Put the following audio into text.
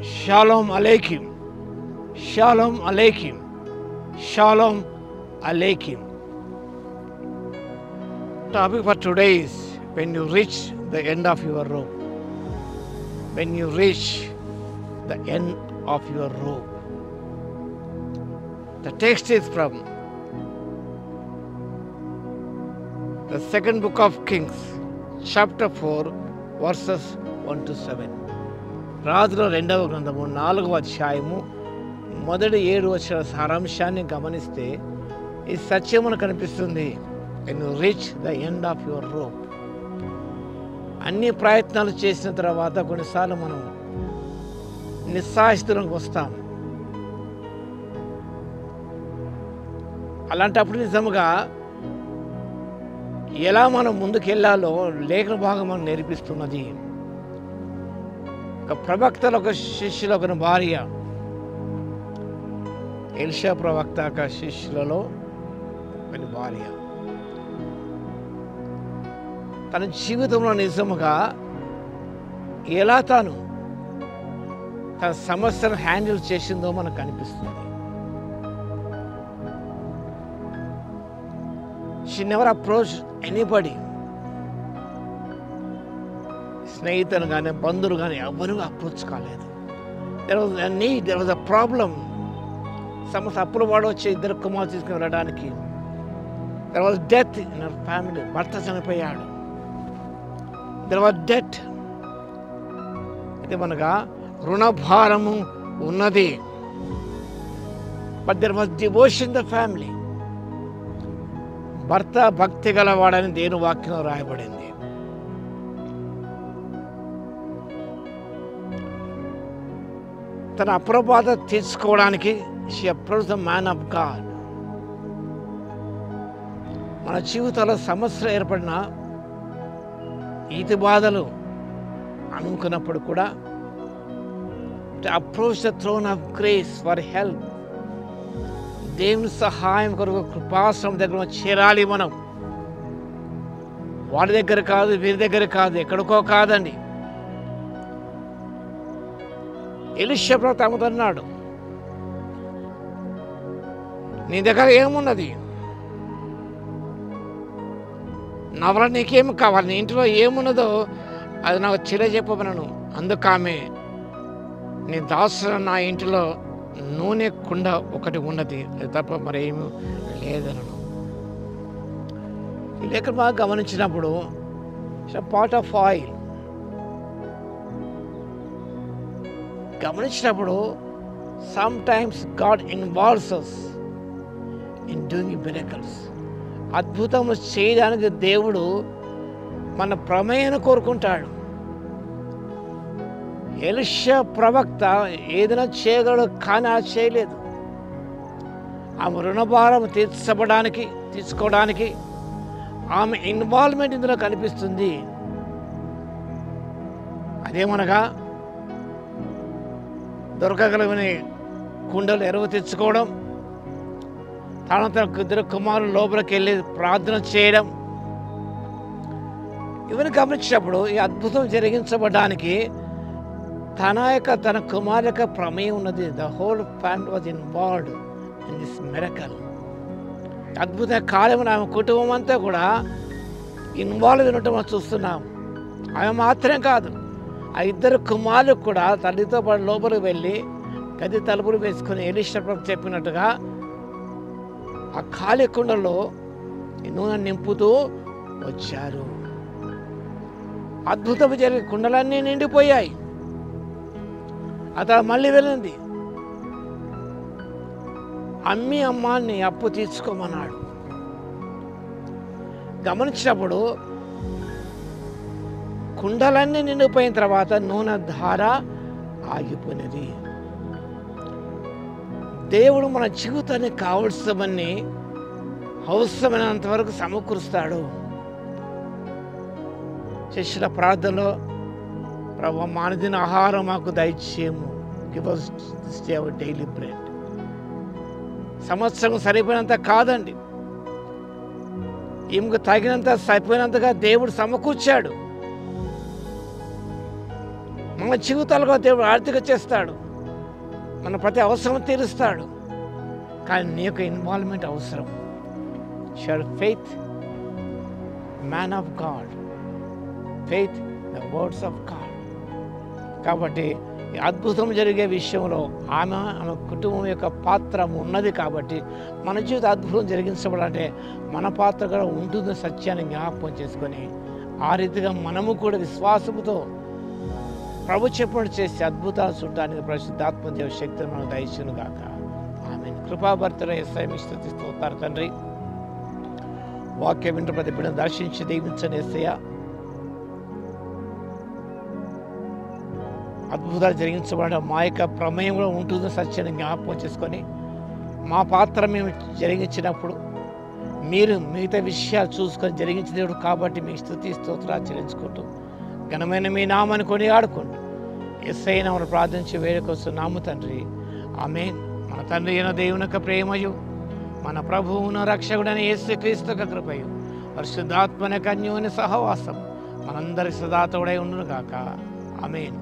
Shalom Aleichem. Shalom Aleichem. Shalom Aleichem. Topic for today is when you reach the end of your rope. When you reach the end of your rope. The text is from the second book of Kings, chapter 4, verses 1 to 7. రాజుల రెండవ గ్రంథము 4వ అధ్యాయము మొదటి 7 వచనాల సారాంశాన్ని గమనిస్తే ఈ సత్యమును కనిపిస్తుంది. when you reach the end of your rope. అన్ని ప్రయత్నాలు చేసిన తర్వాత కొన్నిసార్లు మనం నిస్సాయిస్తులకు వస్తాం. అలాంటప్పుడు నిజముగా ఎలా మనం ముందుకు వెళ్ళాలో లేఖన భాగం మనం నేర్పిస్తున్నది. ఒక ప్రవక్తల ఒక శిష్యుల ఒక భార్య, ఎలీషా ప్రవక్త ఒక శిష్యులలో ఒక భార్య, తన జీవితంలో నిజముగా ఎలా తాను తన సమస్యను హ్యాండిల్ చేసిందో మనకు కనిపిస్తుంది. She never approached anybody. స్నేహితులు కానీ బంధువులు కానీ ఎవరు అప్రోచ్ కాలేదు. There was a need, there was a problem. సమస్య అప్పుడు వాడు వచ్చి ఇద్దరు కుమారు తీసుకుని వెళ్ళడానికి. There was death in our family. భర్త చనిపోయాడు. There was death. అయితే మనగా రుణభారము ఉన్నది. But there was devotion in the family. భర్త భక్తి గలవాడని దేవుని వాక్యం రాయబడింది. తన అప్రబాధ తీర్చుకోవడానికి she approach the man of God. మన జీవితంలో సమస్యలు ఏర్పడిన ఈతి బాధలు అనుకున్నప్పుడు కూడా to approach the throne of grace for help. దేవుని సహాయం కొరకు కృపాశ్రమం దగ్గర చేరాలి. మనం వాడి దగ్గర కాదు, వీరి దగ్గర కాదు, ఎక్కడికో కాదండి. ఎలీషా ప్రవక్త అమ్ముతున్నాడు, నీ దగ్గర ఏమున్నది? నా వల్ల నీకేమి కావాలి? నీ ఇంట్లో ఏమున్నదో అది నాకు తెలియజెప్పమనను. అందుకు ఆమె, నీ దాసుడు నా ఇంటిలో నూనె కుండ ఒకటి ఉన్నది, తప్ప మరేమీ లేదనను. ఈ లేఖ బాగా గమనించినప్పుడు పార్ట్ ఆఫ్ ఆయిల్ గమనించినప్పుడు some times God involves us in doing miracles. అద్భుతములు చేయడానికి దేవుడు మన ప్రమేయాన్ని కోరుకుంటాడు. ఎలీషా ప్రవక్త ఏదైనా చేయగలడు, కానీ అది చేయలేదు. ఆమె రుణభారం తీసుకోవడానికి ఆమె ఇన్వాల్వ్మెంట్ ఇందులో కనిపిస్తుంది. అదేమనగా దొరకగలిగిన కుండలు ఎరువు తెచ్చుకోవడం, తన ఇద్దరు కుమారులు లోపలికి వెళ్ళి ప్రార్థన చేయడం, ఇవన్నీ గమనించినప్పుడు ఈ అద్భుతం జరిగించబడడానికి తన కుమారు యొక్క ప్రమేయం ఉన్నది. The whole family was involved in this miracle. అద్భుత కార్యము ఆమె కుటుంబం అంతా కూడా ఇన్వాల్వ్ అయినట్టు మనం చూస్తున్నాం. ఆమె మాత్రం కాదు, ఆ ఇద్దరు కుమారులు కూడా తల్లితో పాటు లోపలికి వెళ్ళి గది తలుపులు వేసుకుని ఎలీషా ప్రవక్త చెప్పినట్టుగా ఆ ఖాళీ కుండలో నూనె నింపుతూ వచ్చారు. అద్భుతం జరిగి కుండలన్నీ నిండిపోయాయి. అతను మళ్ళీ వెళ్ళింది, అమ్మి అమ్మాన్ని అప్పు తీర్చుకోమన్నాడు. గమనించినప్పుడు కుండలన్నీ నిండిపోయిన తర్వాత నూనె ధార ఆగిపోయినది. దేవుడు మన జీవితానికి కావలసినవన్నీ అవసరమైనంత వరకు సమకూరుస్తాడు. శిష్యుల ప్రార్థనలో, ప్రభు మా అనుదిన ఆహారం మాకు దయచేయము, give us this day our daily bread. సంవత్సరం సరిపోయినంత కాదండి, ఈమెకు తగినంత సరిపోయినంతగా దేవుడు సమకూర్చాడు. మన జీవితాలుగా దేవుడు ఆర్థిక చేస్తాడు, మన ప్రతి అవసరం తీరుస్తాడు. కానీ నీ యొక్క ఇన్వాల్వ్మెంట్ అవసరం. Sure faith man of God, faith the words of God. కాబట్టి ఈ అద్భుతం జరిగే విషయంలో ఆమె కుటుంబం యొక్క పాత్ర ఉన్నది. కాబట్టి మన జీవిత అద్భుతం జరిగించబడాలంటే మన పాత్ర కూడా ఉంటుంది సత్యాన్ని జ్ఞాపకం చేసుకొని ఆ రీతిగా మనము కూడా విశ్వాసముతో ప్రభు చెప్పినట్టు చేసి అద్భుతాలు చూడటానికి పరిశుద్ధాత్మ దేవ శక్తిని మనం దయచేయును గాక. ఆమేన్. కృపాభర్తలో యేసయ్య మీకు స్తుతిస్తూ ఉన్నారు తండ్రి. వాక్యం వింటూ ప్రతి బిడ్డను దర్శించి దీవించండి యేసయ్య. అద్భుతాలు జరిగించబడ మా యొక్క ప్రమేయం కూడా ఉంటుంది సత్యాన్ని జ్ఞాపకం చేసుకొని మా పాత్ర మేము జరిగించినప్పుడు మీరు మిగతా విషయాలు చూసుకొని జరిగించిన దేవుడు కాబట్టి మీకు స్తుతి స్తోత్రాలు చెల్లించుకుంటూ ఘనమైన మీ నామాన్ని కొని ఆడుకుంటూ యేసయ్య నామమున ప్రార్థించి వేడుకొస్తున్నాము తండ్రి. ఆమేన్. మన తండ్రి అయిన దేవుని యొక్క ప్రేమయు, మన ప్రభువును రక్షకుడైన యేసుక్రీస్తు యొక్క కృపయు, పరిశుద్ధాత్మ యొక్క అన్యోన్య సహవాసం మనందరి సదా తోడై ఉండును గాక. ఆమేన్.